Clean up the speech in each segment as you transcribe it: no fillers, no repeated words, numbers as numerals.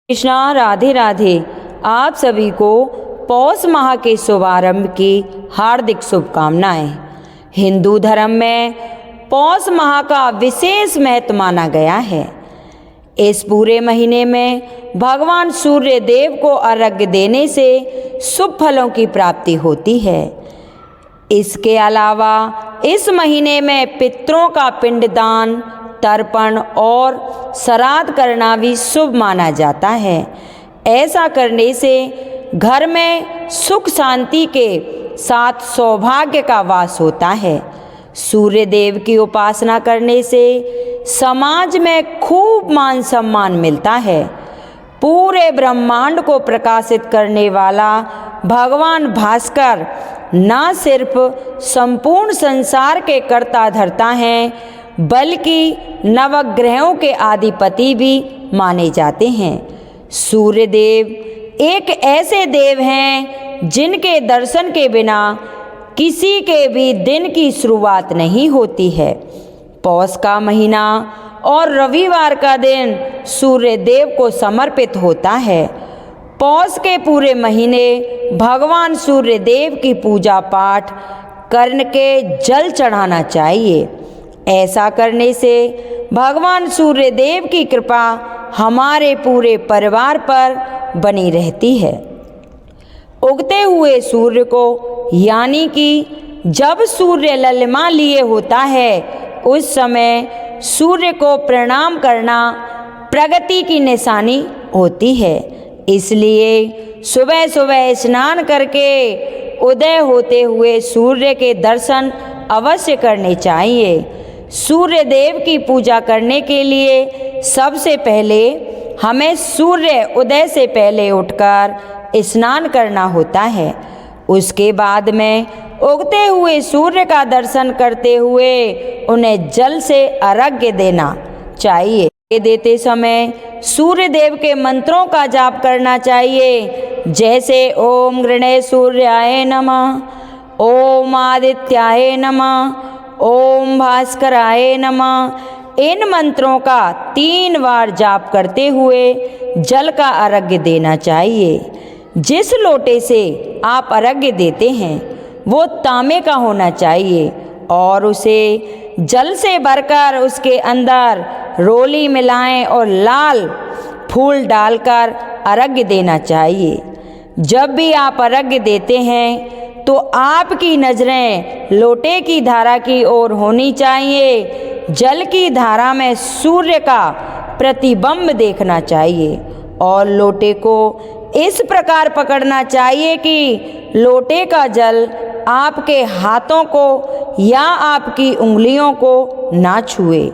कृष्णा, राधे राधे। आप सभी को पौष माह के शुभारंभ की हार्दिक शुभकामनाएं। हिंदू धर्म में पौष माह का विशेष महत्व माना गया है। इस पूरे महीने में भगवान सूर्य देव को अर्घ्य देने से शुभ फलों की प्राप्ति होती है। इसके अलावा इस महीने में पितरों का पिंडदान, तर्पण और श्राद्ध करना भी शुभ माना जाता है। ऐसा करने से घर में सुख शांति के साथ सौभाग्य का वास होता है। सूर्य देव की उपासना करने से समाज में खूब मान सम्मान मिलता है। पूरे ब्रह्मांड को प्रकाशित करने वाला भगवान भास्कर न सिर्फ संपूर्ण संसार के कर्ता धर्ता हैं, बल्कि नवग्रहों के अधिपति भी माने जाते हैं। सूर्य देव एक ऐसे देव हैं जिनके दर्शन के बिना किसी के भी दिन की शुरुआत नहीं होती है। पौष का महीना और रविवार का दिन सूर्य देव को समर्पित होता है। पौष के पूरे महीने भगवान सूर्य देव की पूजा पाठ करके जल चढ़ाना चाहिए। ऐसा करने से भगवान सूर्य देव की कृपा हमारे पूरे परिवार पर बनी रहती है। उगते हुए सूर्य को, यानी कि जब सूर्य ललिमा लिए होता है, उस समय सूर्य को प्रणाम करना प्रगति की निशानी होती है। इसलिए सुबह सुबह स्नान करके उदय होते हुए सूर्य के दर्शन अवश्य करने चाहिए। सूर्य देव की पूजा करने के लिए सबसे पहले हमें सूर्य उदय से पहले उठकर स्नान करना होता है। उसके बाद में उगते हुए सूर्य का दर्शन करते हुए उन्हें जल से अर्घ्य देना चाहिए। देते समय सूर्य देव के मंत्रों का जाप करना चाहिए, जैसे ओम गृणे सूर्याय नमः, ओम आदित्याय नमः, ओम भास्कराय नमः। इन मंत्रों का 3 बार जाप करते हुए जल का अर्घ्य देना चाहिए। जिस लोटे से आप अर्घ्य देते हैं वो तांबे का होना चाहिए और उसे जल से भरकर उसके अंदर रोली मिलाएं और लाल फूल डालकर अर्घ्य देना चाहिए। जब भी आप अर्घ्य देते हैं तो आपकी नज़रें लोटे की धारा की ओर होनी चाहिए। जल की धारा में सूर्य का प्रतिबिंब देखना चाहिए और लोटे को इस प्रकार पकड़ना चाहिए कि लोटे का जल आपके हाथों को या आपकी उंगलियों को ना छुए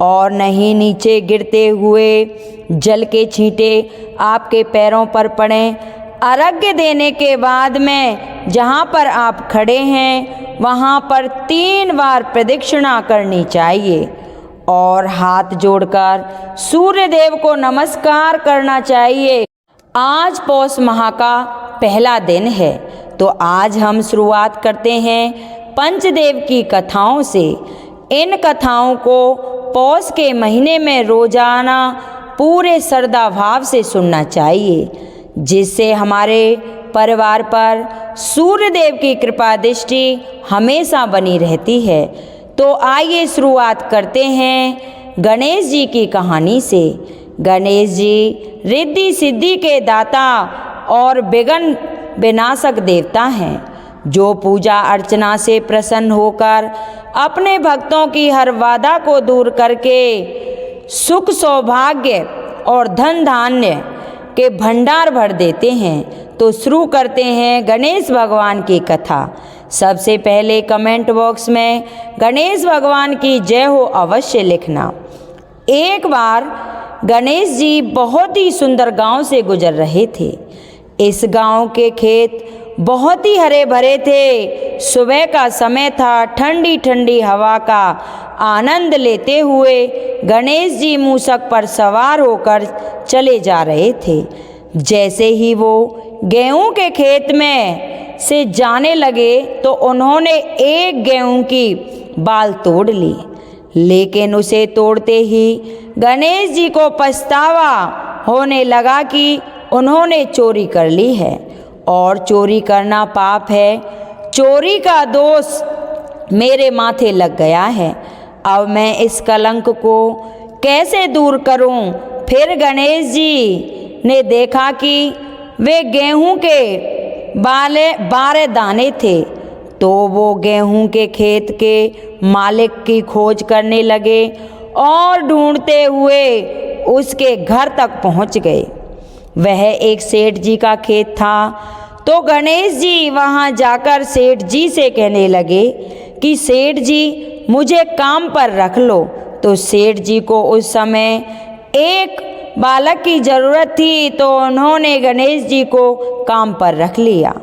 और नहीं नीचे गिरते हुए जल के छींटे आपके पैरों पर पड़ें। अर्घ्य देने के बाद में जहाँ पर आप खड़े हैं वहाँ पर 3 बार प्रदक्षिणा करनी चाहिए और हाथ जोड़कर सूर्य देव को नमस्कार करना चाहिए। आज पौष माह का पहला दिन है, तो आज हम शुरुआत करते हैं पंचदेव की कथाओं से। इन कथाओं को पौष के महीने में रोजाना पूरे श्रद्धा भाव से सुनना चाहिए, जिससे हमारे परिवार पर सूर्य देव की कृपा दृष्टि हमेशा बनी रहती है। तो आइए शुरुआत करते हैं गणेश जी की कहानी से। गणेश जी रिद्धि सिद्धि के दाता और विघ्न विनाशक देवता हैं, जो पूजा अर्चना से प्रसन्न होकर अपने भक्तों की हर बाधा को दूर करके सुख सौभाग्य और धन धान्य के भंडार भर देते हैं। तो शुरू करते हैं गणेश भगवान की कथा। सबसे पहले कमेंट बॉक्स में गणेश भगवान की जय हो अवश्य लिखना। एक बार गणेश जी बहुत ही सुंदर गांव से गुजर रहे थे। इस गांव के खेत बहुत ही हरे भरे थे। सुबह का समय था। ठंडी ठंडी हवा का आनंद लेते हुए गणेश जी मूषक पर सवार होकर चले जा रहे थे। जैसे ही वो गेहूं के खेत में से जाने लगे तो उन्होंने एक गेहूं की बाल तोड़ ली, लेकिन उसे तोड़ते ही गणेश जी को पछतावा होने लगा कि उन्होंने चोरी कर ली है और चोरी करना पाप है। चोरी का दोष मेरे माथे लग गया है। अब मैं इस कलंक को कैसे दूर करूं? फिर गणेश जी ने देखा कि वे गेहूं के 12 दाने थे, तो वो गेहूं के खेत के मालिक की खोज करने लगे और ढूंढते हुए उसके घर तक पहुंच गए। वह एक सेठ जी का खेत था। तो गणेश जी वहां जाकर सेठ जी से कहने लगे कि सेठ जी, मुझे काम पर रख लो। तो सेठ जी को उस समय एक बालक की ज़रूरत थी, तो उन्होंने गणेश जी को काम पर रख लिया।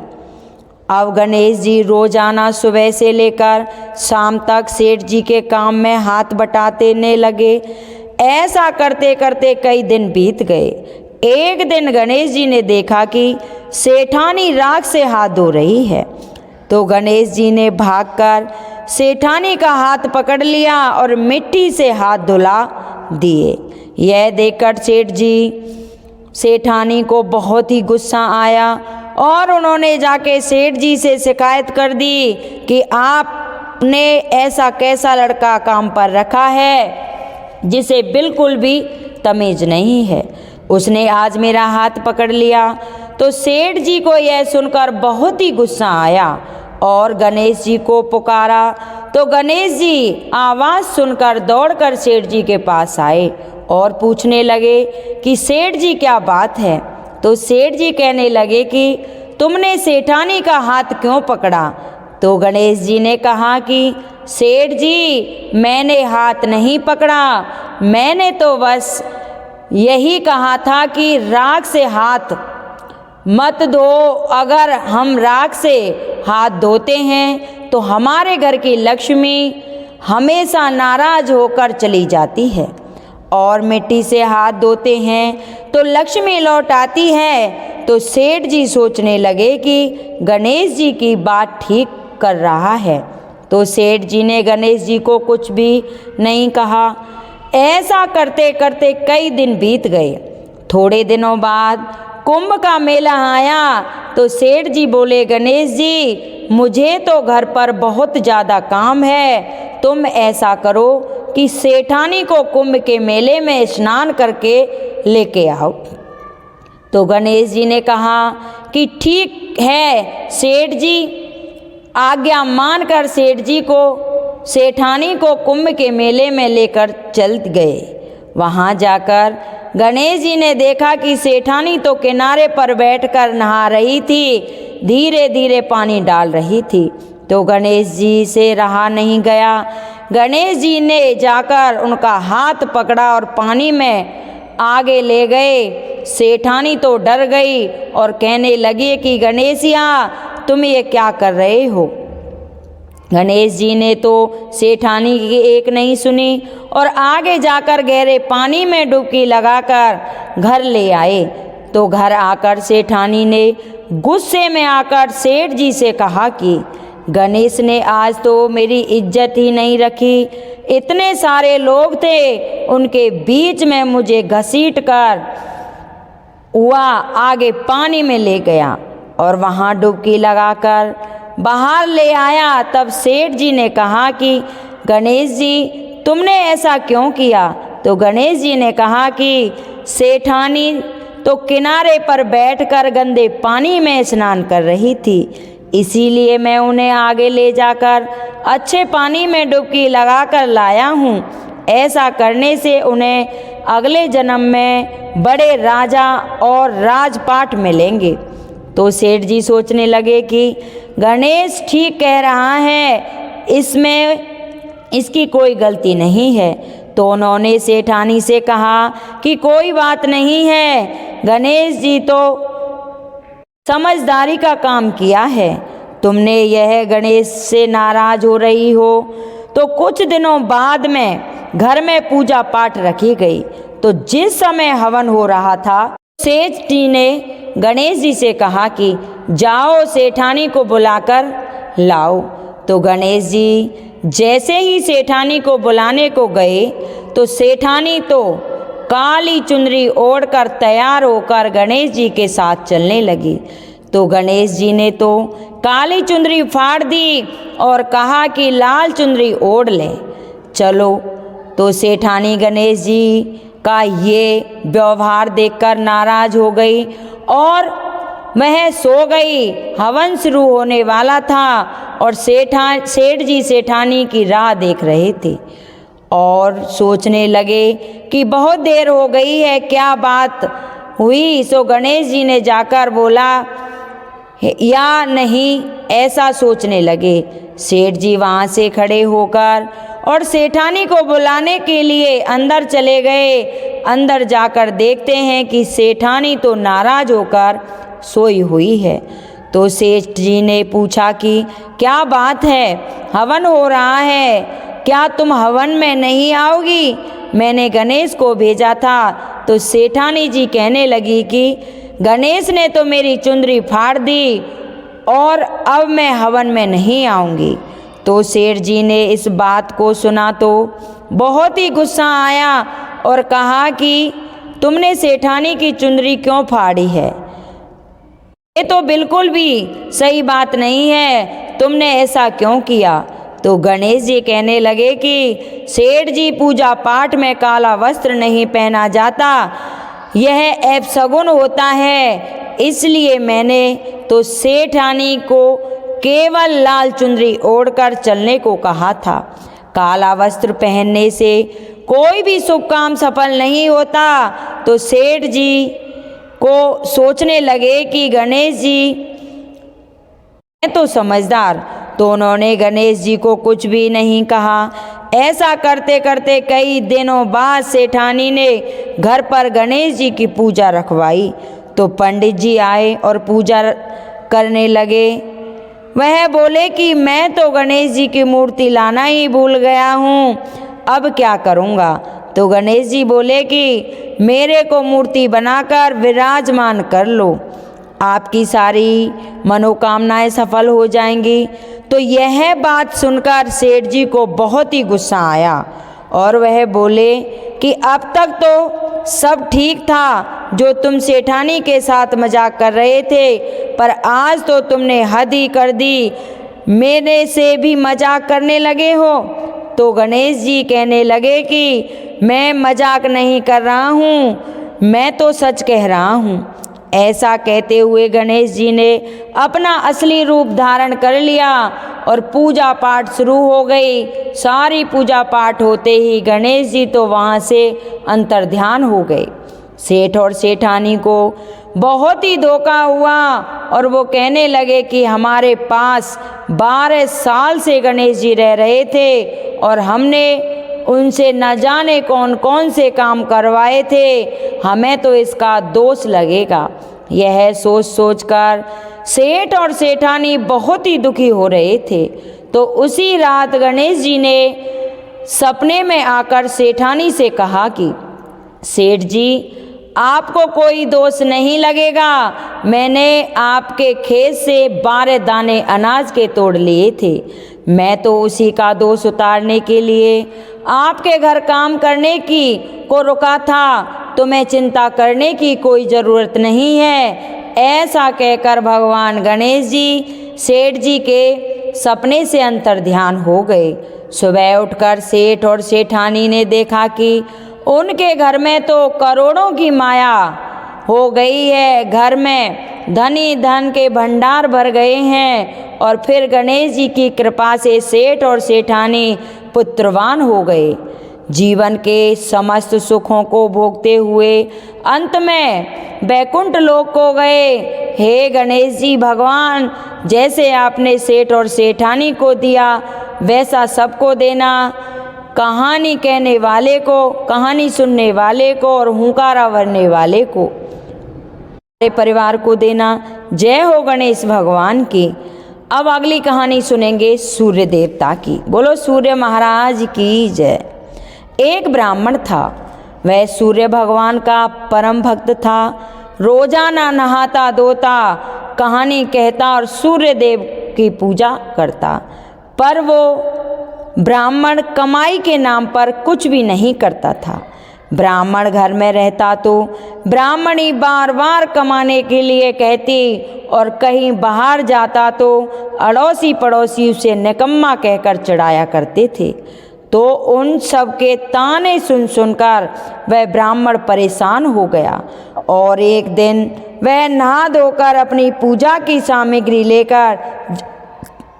अब गणेश जी रोजाना सुबह से लेकर शाम तक सेठ जी के काम में हाथ बटाने लगे। ऐसा करते करते कई दिन बीत गए। एक दिन गणेश जी ने देखा कि सेठानी राख से हाथ धो रही है। तो गणेश जी ने भागकर सेठानी का हाथ पकड़ लिया और मिट्टी से हाथ धुला दिए। यह देखकर सेठ जी सेठानी को बहुत ही गुस्सा आया और उन्होंने जाके सेठ जी से शिकायत कर दी कि आपने ऐसा कैसा लड़का काम पर रखा है जिसे बिल्कुल भी तमीज़ नहीं है। उसने आज मेरा हाथ पकड़ लिया। तो सेठ जी को यह सुनकर बहुत ही गुस्सा आया और गणेश जी को पुकारा। तो गणेश जी आवाज़ सुनकर दौड़कर सेठ जी के पास आए और पूछने लगे कि सेठ जी क्या बात है। तो सेठ जी कहने लगे कि तुमने सेठानी का हाथ क्यों पकड़ा। तो गणेश जी ने कहा कि सेठ जी, मैंने हाथ नहीं पकड़ा, मैंने तो बस यही कहा था कि राख से हाथ मत धो। अगर हम राख से हाथ धोते हैं तो हमारे घर की लक्ष्मी हमेशा नाराज होकर चली जाती है, और मिट्टी से हाथ धोते हैं तो लक्ष्मी लौट आती है। तो सेठ जी सोचने लगे कि गणेश जी की बात ठीक कर रहा है। तो सेठ जी ने गणेश जी को कुछ भी नहीं कहा। ऐसा करते करते कई दिन बीत गए। थोड़े दिनों बाद कुंभ का मेला आया। तो सेठ जी बोले, गणेश जी, मुझे तो घर पर बहुत ज़्यादा काम है। तुम ऐसा करो कि सेठानी को कुंभ के मेले में स्नान करके लेके आओ। तो गणेश जी ने कहा कि ठीक है सेठ जी। आज्ञा मानकर सेठ जी को सेठानी को कुंभ के मेले में लेकर चल गए। वहाँ जाकर गणेश जी ने देखा कि सेठानी तो किनारे पर बैठकर नहा रही थी, धीरे धीरे पानी डाल रही थी। तो गणेश जी से रहा नहीं गया। गणेश जी ने जाकर उनका हाथ पकड़ा और पानी में आगे ले गए। सेठानी तो डर गई और कहने लगी कि गणेशिया, तुम ये क्या कर रहे हो। गणेश जी ने तो सेठानी की एक नहीं सुनी और आगे जाकर गहरे पानी में डुबकी लगाकर घर ले आए। तो घर आकर सेठानी ने गुस्से में आकर सेठ जी से कहा कि गणेश ने आज तो मेरी इज्जत ही नहीं रखी। इतने सारे लोग थे, उनके बीच में मुझे घसीट कर वह आगे पानी में ले गया और वहाँ डुबकी लगाकर बाहर ले आया। तब सेठ जी ने कहा कि गणेश जी, तुमने ऐसा क्यों किया। तो गणेश जी ने कहा कि सेठानी तो किनारे पर बैठकर गंदे पानी में स्नान कर रही थी, इसीलिए मैं उन्हें आगे ले जाकर अच्छे पानी में डुबकी लगाकर लाया हूँ। ऐसा करने से उन्हें अगले जन्म में बड़े राजा और राजपाट मिलेंगे। तो सेठ जी सोचने लगे कि गणेश ठीक कह रहा है, इसमें इसकी कोई गलती नहीं है। तो उन्होंने सेठानी से कहा कि कोई बात नहीं है, गणेश जी तो समझदारी का काम किया है। तुमने यह गणेश से नाराज हो रही हो। तो कुछ दिनों बाद में घर में पूजा पाठ रखी गई। तो जिस समय हवन हो रहा था, सेठ जी ने गणेश जी से कहा कि जाओ सेठानी को बुलाकर लाओ। तो गणेश जी जैसे ही सेठानी को बुलाने को गए तो सेठानी तो काली चुनरी ओढ़कर तैयार होकर गणेश जी के साथ चलने लगी। तो गणेश जी ने तो काली चुनरी फाड़ दी और कहा कि लाल चुनरी ओढ़ लें, चलो। तो सेठानी गणेश जी का ये व्यवहार देखकर नाराज हो गई और वह सो गई। हवन शुरू होने वाला था और सेठ जी सेठानी की राह देख रहे थे और सोचने लगे कि बहुत देर हो गई है, क्या बात हुई। सो गणेश जी ने जाकर बोला या नहीं, ऐसा सोचने लगे। सेठ जी वहाँ से खड़े होकर और सेठानी को बुलाने के लिए अंदर चले गए। अंदर जाकर देखते हैं कि सेठानी तो नाराज होकर सोई हुई है। तो सेठ जी ने पूछा कि क्या बात है, हवन हो रहा है, क्या तुम हवन में नहीं आओगी? मैंने गणेश को भेजा था। तो सेठानी जी कहने लगी कि गणेश ने तो मेरी चुंदरी फाड़ दी और अब मैं हवन में नहीं आऊँगी। तो सेठ जी ने इस बात को सुना तो बहुत ही गुस्सा आया और कहा कि तुमने सेठानी की चुंदरी क्यों फाड़ी है? ये तो बिल्कुल भी सही बात नहीं है, तुमने ऐसा क्यों किया? तो गणेश जी कहने लगे कि सेठ जी, पूजा पाठ में काला वस्त्र नहीं पहना जाता, यह अपशगुन होता है, इसलिए मैंने तो सेठानी को केवल लाल चुनरी ओढ़कर चलने को कहा था। काला वस्त्र पहनने से कोई भी शुभ काम सफल नहीं होता। तो सेठ जी को सोचने लगे कि गणेश जी हैं तो समझदार, तो उन्होंने गणेश जी को कुछ भी नहीं कहा। ऐसा करते करते कई दिनों बाद सेठानी ने घर पर गणेश जी की पूजा रखवाई। तो पंडित जी आए और पूजा करने लगे। वह बोले कि मैं तो गणेश जी की मूर्ति लाना ही भूल गया हूँ, अब क्या करूँगा? तो गणेश जी बोले कि मेरे को मूर्ति बनाकर विराजमान कर लो, आपकी सारी मनोकामनाएं सफल हो जाएंगी। तो यह बात सुनकर सेठ जी को बहुत ही गुस्सा आया और वह बोले कि अब तक तो सब ठीक था, जो तुम सेठानी के साथ मजाक कर रहे थे, पर आज तो तुमने हद ही कर दी, मेरे से भी मजाक करने लगे हो। तो गणेश जी कहने लगे कि मैं मजाक नहीं कर रहा हूँ, मैं तो सच कह रहा हूँ। ऐसा कहते हुए गणेश जी ने अपना असली रूप धारण कर लिया और पूजा पाठ शुरू हो गई। सारी पूजा पाठ होते ही गणेश जी तो वहाँ से अंतर्ध्यान हो गए। सेठ और सेठानी को बहुत ही धोखा हुआ और वो कहने लगे कि हमारे पास 12 साल से गणेश जी रह रहे थे और हमने उनसे न जाने कौन कौन से काम करवाए थे, हमें तो इसका दोष लगेगा। यह सोच सोचकर सेठ और सेठानी बहुत ही दुखी हो रहे थे। तो उसी रात गणेश जी ने सपने में आकर सेठानी से कहा कि सेठ जी, आपको कोई दोष नहीं लगेगा, मैंने आपके खेत से 12 दाने अनाज के तोड़ लिए थे, मैं तो उसी का दोष उतारने के लिए आपके घर काम करने की को रुका था, तुम्हें चिंता करने की कोई ज़रूरत नहीं है। ऐसा कहकर भगवान गणेश जी सेठ जी के सपने से अंतर्ध्यान हो गए। सुबह उठकर सेठ और सेठानी ने देखा कि उनके घर में तो करोड़ों की माया हो गई है, घर में धन ही धन के भंडार भर गए हैं और फिर गणेश जी की कृपा से सेठ और सेठानी पुत्रवान हो गए। जीवन के समस्त सुखों को भोगते हुए अंत में बैकुंठ लोक को गए। हे गणेश जी भगवान, जैसे आपने सेठ और सेठानी को दिया वैसा सबको देना, कहानी कहने वाले को, कहानी सुनने वाले को और हुंकारा भरने वाले को, हमारे परिवार को देना। जय हो गणेश भगवान की। अब अगली कहानी सुनेंगे सूर्य देवता की। बोलो सूर्य महाराज की जय। एक ब्राह्मण था, वह सूर्य भगवान का परम भक्त था। रोजाना नहाता धोता, कहानी कहता और सूर्य देव की पूजा करता। पर वो ब्राह्मण कमाई के नाम पर कुछ भी नहीं करता था। ब्राह्मण घर में रहता तो ब्राह्मणी बार बार कमाने के लिए कहती और कहीं बाहर जाता तो अड़ोसी पड़ोसी उसे निकम्मा कहकर चिढ़ाया करते थे। तो उन सब के ताने सुन सुनकर वह ब्राह्मण परेशान हो गया और एक दिन वह नहा धोकर अपनी पूजा की सामग्री लेकर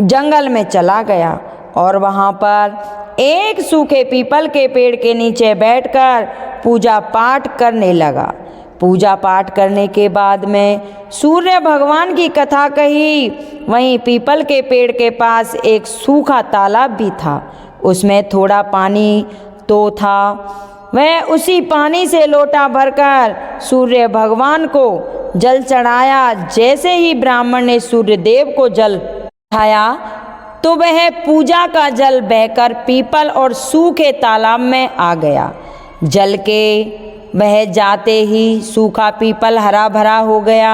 जंगल में चला गया और वहाँ पर एक सूखे पीपल के पेड़ के नीचे बैठकर पूजा पाठ करने लगा। पूजा पाठ करने के बाद में सूर्य भगवान की कथा कही। वहीं पीपल के पेड़ के पास एक सूखा तालाब भी था, उसमें थोड़ा पानी तो था। वह उसी पानी से लोटा भरकर सूर्य भगवान को जल चढ़ाया। जैसे ही ब्राह्मण ने सूर्य देव को जल चढ़ाया तो वह पूजा का जल बहकर पीपल और सूखे तालाब में आ गया। जल के बह जाते ही सूखा पीपल हरा भरा हो गया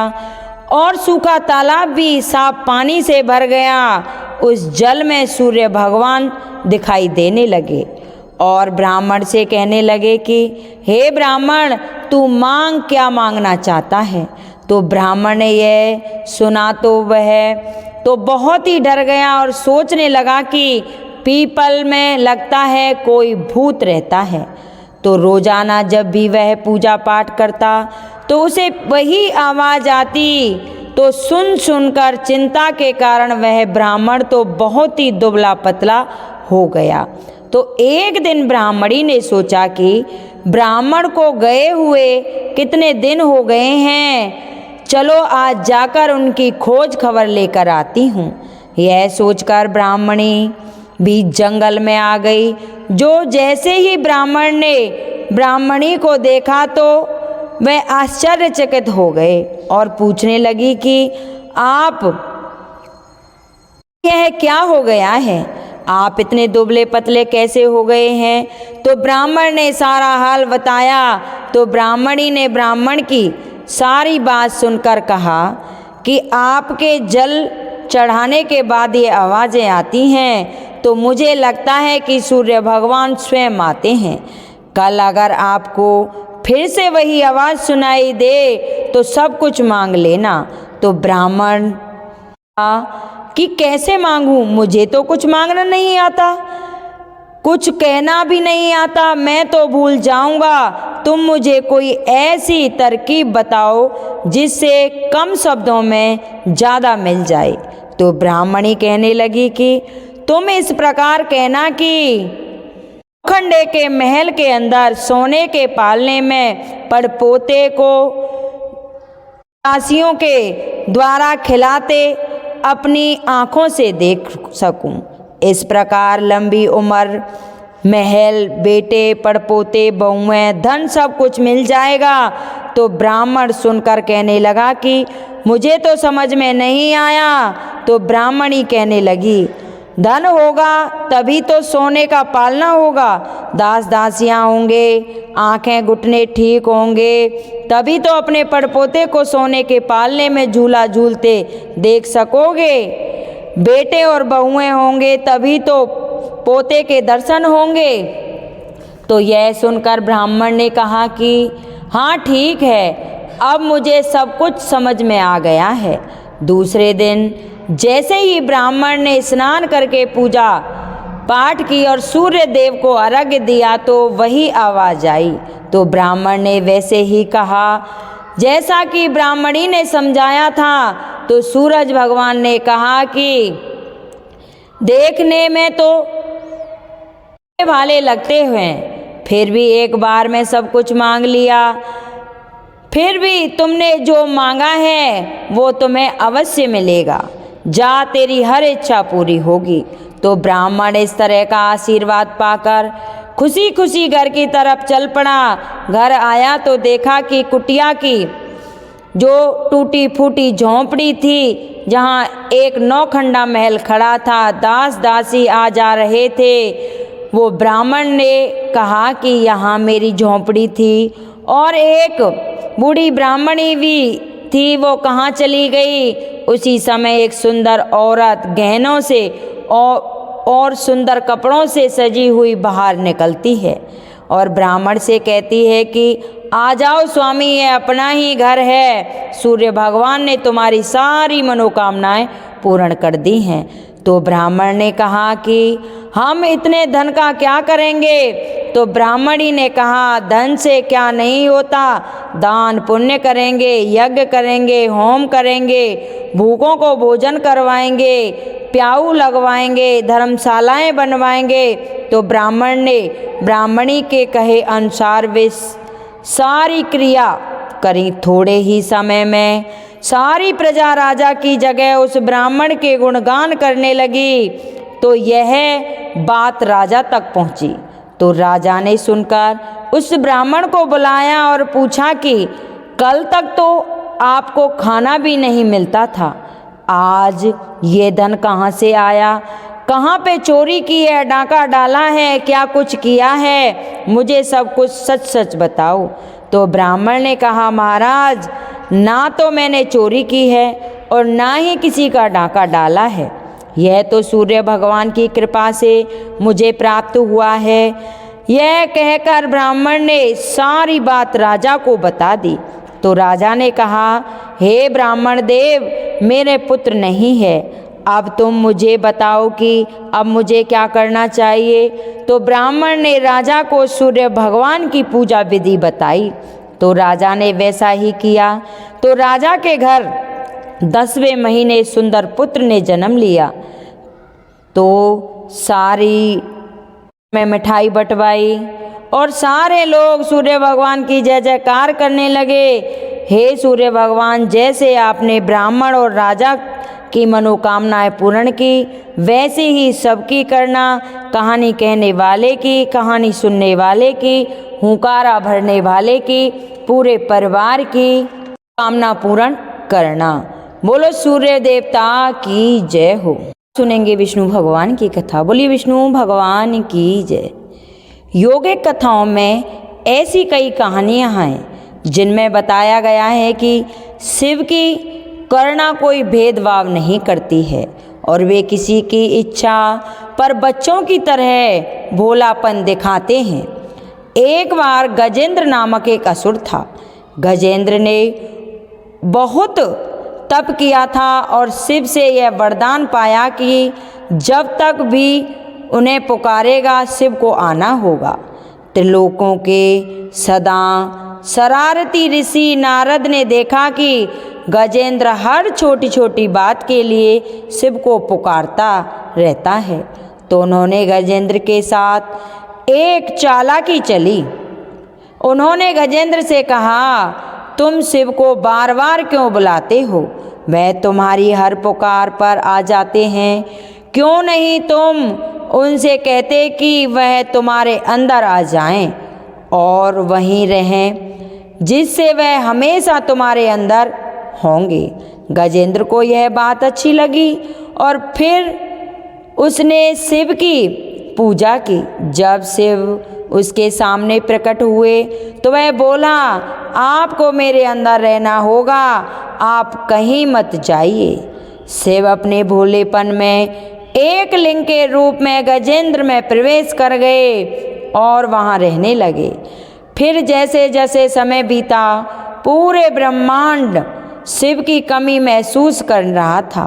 और सूखा तालाब भी साफ पानी से भर गया। उस जल में सूर्य भगवान दिखाई देने लगे और ब्राह्मण से कहने लगे कि हे ब्राह्मण, तू मांग, क्या मांगना चाहता है। तो ब्राह्मण ने यह सुना तो वह तो बहुत ही डर गया और सोचने लगा कि पीपल में लगता है कोई भूत रहता है। तो रोजाना जब भी वह पूजा पाठ करता तो उसे वही आवाज़ आती। तो सुन सुनकर चिंता के कारण वह ब्राह्मण तो बहुत ही दुबला पतला हो गया। तो एक दिन ब्राह्मणी ने सोचा कि ब्राह्मण को गए हुए कितने दिन हो गए हैं, चलो आज जाकर उनकी खोज खबर लेकर आती हूँ। यह सोचकर ब्राह्मणी भी जंगल में आ गई। जो जैसे ही ब्राह्मण ने ब्राह्मणी को देखा तो वह आश्चर्यचकित हो गए और पूछने लगी कि आप, यह क्या हो गया है, आप इतने दुबले पतले कैसे हो गए हैं। तो ब्राह्मण ने सारा हाल बताया। तो ब्राह्मणी ने ब्राह्मण की सारी बात सुनकर कहा कि आपके जल चढ़ाने के बाद ये आवाज़ें आती हैं तो मुझे लगता है कि सूर्य भगवान स्वयं आते हैं। कल अगर आपको फिर से वही आवाज़ सुनाई दे तो सब कुछ मांग लेना। तो ब्राह्मण कि कैसे मांगूं, मुझे तो कुछ मांगना नहीं आता, कुछ कहना भी नहीं आता, मैं तो भूल जाऊंगा। तुम मुझे कोई ऐसी तरकीब बताओ जिससे कम शब्दों में ज़्यादा मिल जाए। तो ब्राह्मणी कहने लगी कि तुम इस प्रकार कहना कि खंडे के महल के अंदर सोने के पालने में पड़पोते को दासियों के द्वारा खिलाते अपनी आँखों से देख सकूं। इस प्रकार लंबी उम्र, महल, बेटे, पड़पोते, बहुएं, धन सब कुछ मिल जाएगा। तो ब्राह्मण सुनकर कहने लगा कि मुझे तो समझ में नहीं आया। तो ब्राह्मणी कहने लगी, धन होगा तभी तो सोने का पालना होगा, दास दासियां होंगे, आंखें घुटने ठीक होंगे, तभी तो अपने पड़पोते को सोने के पालने में झूला झूलते देख सकोगे। बेटे और बहुएं होंगे तभी तो पोते के दर्शन होंगे। तो यह सुनकर ब्राह्मण ने कहा कि हाँ ठीक है, अब मुझे सब कुछ समझ में आ गया है। दूसरे दिन जैसे ही ब्राह्मण ने स्नान करके पूजा पाठ की और सूर्य देव को अर्घ्य दिया तो वही आवाज़ आई। तो ब्राह्मण ने वैसे ही कहा जैसा कि ब्राह्मणी ने समझाया था। तो सूरज भगवान ने कहा कि देखने में तो भाले लगते हुए, फिर भी एक बार में सब कुछ मांग लिया, फिर भी तुमने जो मांगा है वो तुम्हें अवश्य मिलेगा, जा तेरी हर इच्छा पूरी होगी। तो ब्राह्मण इस तरह का आशीर्वाद पाकर खुशी खुशी घर की तरफ चल पड़ा। घर आया तो देखा कि कुटिया की जो टूटी फूटी झोंपड़ी थी, जहाँ एक नौखंडा महल खड़ा था, दास दासी आ जा रहे थे। वो ब्राह्मण ने कहा कि यहाँ मेरी झोंपड़ी थी और एक बूढ़ी ब्राह्मणी भी थी, वो कहाँ चली गई। उसी समय एक सुंदर औरत गहनों से और सुंदर कपड़ों से सजी हुई बाहर निकलती है और ब्राह्मण से कहती है कि आ जाओ स्वामी, ये अपना ही घर है, सूर्य भगवान ने तुम्हारी सारी मनोकामनाएं पूर्ण कर दी हैं। तो ब्राह्मण ने कहा कि हम इतने धन का क्या करेंगे? तो ब्राह्मणी ने कहा, धन से क्या नहीं होता, दान पुण्य करेंगे, यज्ञ करेंगे, होम करेंगे, भूखों को भोजन करवाएंगे, प्याऊ लगवाएंगे, धर्मशालाएं बनवाएंगे। तो ब्राह्मण ने ब्राह्मणी के कहे अनुसार वे सारी क्रिया करी। थोड़े ही समय में सारी प्रजा राजा की जगह उस ब्राह्मण के गुणगान करने लगी। तो यह बात राजा तक पहुंची। तो राजा ने सुनकर उस ब्राह्मण को बुलाया और पूछा कि कल तक तो आपको खाना भी नहीं मिलता था, आज ये धन कहाँ से आया? कहाँ पे चोरी की है, डाका डाला है, क्या कुछ किया है? मुझे सब कुछ सच सच बताओ। तो ब्राह्मण ने कहा, महाराज, ना तो मैंने चोरी की है और ना ही किसी का डाका डाला है, यह तो सूर्य भगवान की कृपा से मुझे प्राप्त हुआ है। यह कहकर ब्राह्मण ने सारी बात राजा को बता दी। तो राजा ने कहा, हे ब्राह्मण देव, मेरे पुत्र नहीं है, अब तुम मुझे बताओ कि अब मुझे क्या करना चाहिए। तो ब्राह्मण ने राजा को सूर्य भगवान की पूजा विधि बताई। तो राजा ने वैसा ही किया। तो राजा के घर 10वें महीने सुंदर पुत्र ने जन्म लिया। तो सारी में मिठाई बंटवाई और सारे लोग सूर्य भगवान की जय जयकार करने लगे। हे सूर्य भगवान, जैसे आपने ब्राह्मण और राजा की मनोकामनाएं पूर्ण की, वैसे ही सबकी करना। कहानी कहने वाले की, कहानी सुनने वाले की, हुंकारा भरने वाले की, पूरे परिवार की कामना पूर्ण करना। बोलो सूर्य देवता की जय हो। सुनेंगे विष्णु भगवान की कथा। बोलिए विष्णु भगवान की जय। योगिक कथाओं में ऐसी कई कहानियाँ हैं जिनमें बताया गया है कि शिव की करुणा कोई भेदभाव नहीं करती है और वे किसी की इच्छा पर बच्चों की तरह भोलापन दिखाते हैं। एक बार गजेंद्र नामक एक असुर था। गजेंद्र ने बहुत तप किया था और शिव से यह वरदान पाया कि जब तक भी उन्हें पुकारेगा शिव को आना होगा। त्रिलोकों के सदा शरारती ऋषि नारद ने देखा कि गजेंद्र हर छोटी छोटी बात के लिए शिव को पुकारता रहता है। तो उन्होंने गजेंद्र के साथ एक चालाकी चली। उन्होंने गजेंद्र से कहा, तुम शिव को बार बार क्यों बुलाते हो? वह तुम्हारी हर पुकार पर आ जाते हैं। क्यों नहीं तुम उनसे कहते कि वह तुम्हारे अंदर आ जाएं और वहीं रहें, जिससे वह हमेशा तुम्हारे अंदर होंगे। गजेंद्र को यह बात अच्छी लगी और फिर उसने शिव की पूजा की। जब शिव उसके सामने प्रकट हुए तो वह बोला, आपको मेरे अंदर रहना होगा, आप कहीं मत जाइए। शिव अपने भोलेपन में एक लिंग के रूप में गजेंद्र में प्रवेश कर गए और वहाँ रहने लगे। फिर जैसे जैसे समय बीता, पूरे ब्रह्मांड शिव की कमी महसूस कर रहा था।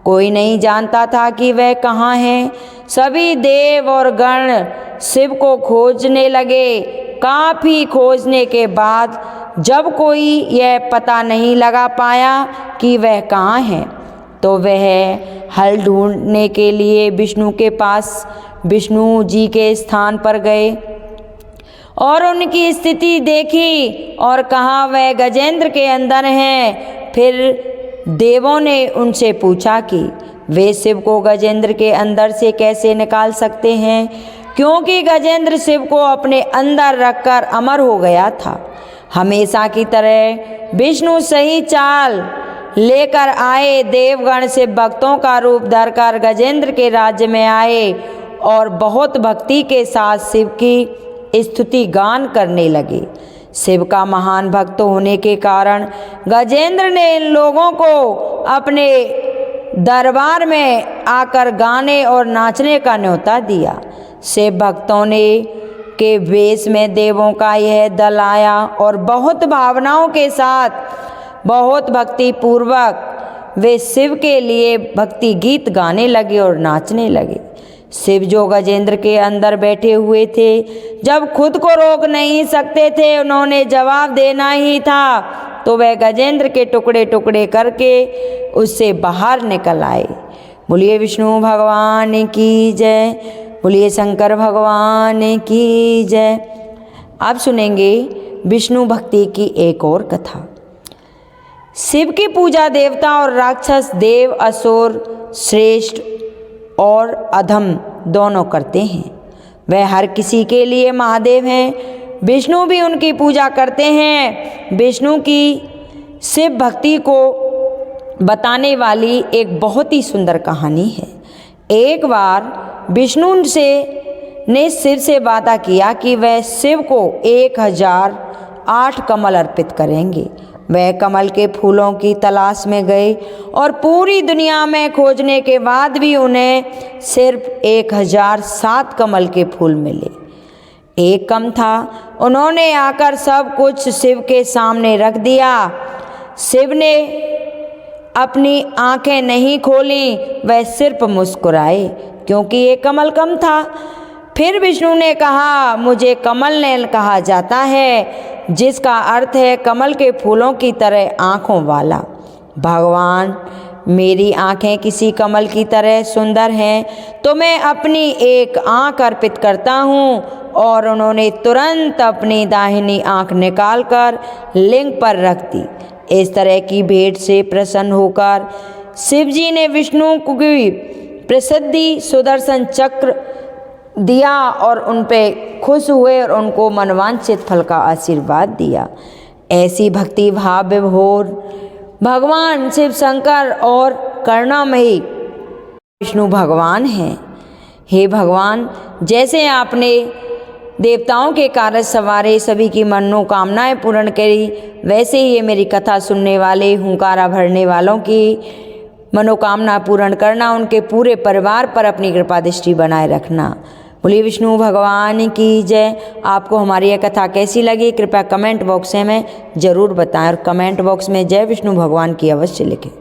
कोई नहीं जानता था कि वह कहाँ है। सभी देव और गण शिव को खोजने लगे। काफ़ी खोजने के बाद जब कोई यह पता नहीं लगा पाया कि वह कहाँ है, तो वह हल ढूंढने के लिए विष्णु के पास, विष्णु जी के स्थान पर गए और उनकी स्थिति देखी और कहा वह गजेंद्र के अंदर हैं। फिर देवों ने उनसे पूछा कि वे शिव को गजेंद्र के अंदर से कैसे निकाल सकते हैं, क्योंकि गजेंद्र शिव को अपने अंदर रखकर अमर हो गया था। हमेशा की तरह विष्णु सही चाल लेकर आए। देवगण शिव भक्तों का रूप धरकर गजेंद्र के राज्य में आए और बहुत भक्ति के साथ शिव की स्तुति गान करने लगे। शिव का महान भक्त होने के कारण गजेंद्र ने इन लोगों को अपने दरबार में आकर गाने और नाचने का न्योता दिया। शिव भक्तों ने के वेश में देवों का यह दल आया और बहुत भावनाओं के साथ, बहुत भक्ति पूर्वक वे शिव के लिए भक्ति गीत गाने लगे और नाचने लगे। शिव जो गजेंद्र के अंदर बैठे हुए थे, जब खुद को रोक नहीं सकते थे, उन्होंने जवाब देना ही था, तो वह गजेंद्र के टुकड़े टुकड़े करके उससे बाहर निकल आए। बोलिए विष्णु भगवान की जय, बोलिए शंकर भगवान की जय। अब सुनेंगे विष्णु भक्ति की एक और कथा। शिव की पूजा देवता और राक्षस, देव, असुर, श्रेष्ठ और अधम दोनों करते हैं। वह हर किसी के लिए महादेव हैं। विष्णु भी उनकी पूजा करते हैं। विष्णु की शिव भक्ति को बताने वाली एक बहुत ही सुंदर कहानी है। एक बार विष्णु ने शिव से वादा किया कि वह शिव को 1008 कमल अर्पित करेंगे। वह कमल के फूलों की तलाश में गए और पूरी दुनिया में खोजने के बाद भी उन्हें सिर्फ 1007 कमल के फूल मिले। एक कम था। उन्होंने आकर सब कुछ शिव के सामने रख दिया। शिव ने अपनी आंखें नहीं खोली, वह सिर्फ मुस्कुराए क्योंकि ये कमल कम था। फिर विष्णु ने कहा, मुझे कमल ने कहा जाता है, जिसका अर्थ है कमल के फूलों की तरह आँखों वाला। भगवान, मेरी आँखें किसी कमल की तरह सुंदर हैं, तो मैं अपनी एक आँख अर्पित करता हूँ। और उन्होंने तुरंत अपनी दाहिनी आँख निकालकर लिंग पर रख दी। इस तरह की भेंट से प्रसन्न होकर शिवजी ने विष्णु को प्रसिद्धि सुदर्शन चक्र दिया और उन पे खुश हुए और उनको मनवांछित फल का आशीर्वाद दिया। ऐसी भक्ति भाव विभोर भगवान शिव शंकर और करुणामयी विष्णु भगवान हैं। हे भगवान, जैसे आपने देवताओं के कार्य सवारे, सभी की मनोकामनाएं पूर्ण करी, वैसे ही ये मेरी कथा सुनने वाले, हुंकारा भरने वालों की मनोकामना पूर्ण करना, उनके पूरे परिवार पर अपनी कृपा दृष्टि बनाए रखना। बोलिए विष्णु भगवान की जय। आपको हमारी यह कथा कैसी लगी, कृपया कमेंट बॉक्स में ज़रूर बताएं और कमेंट बॉक्स में जय विष्णु भगवान की अवश्य लिखें।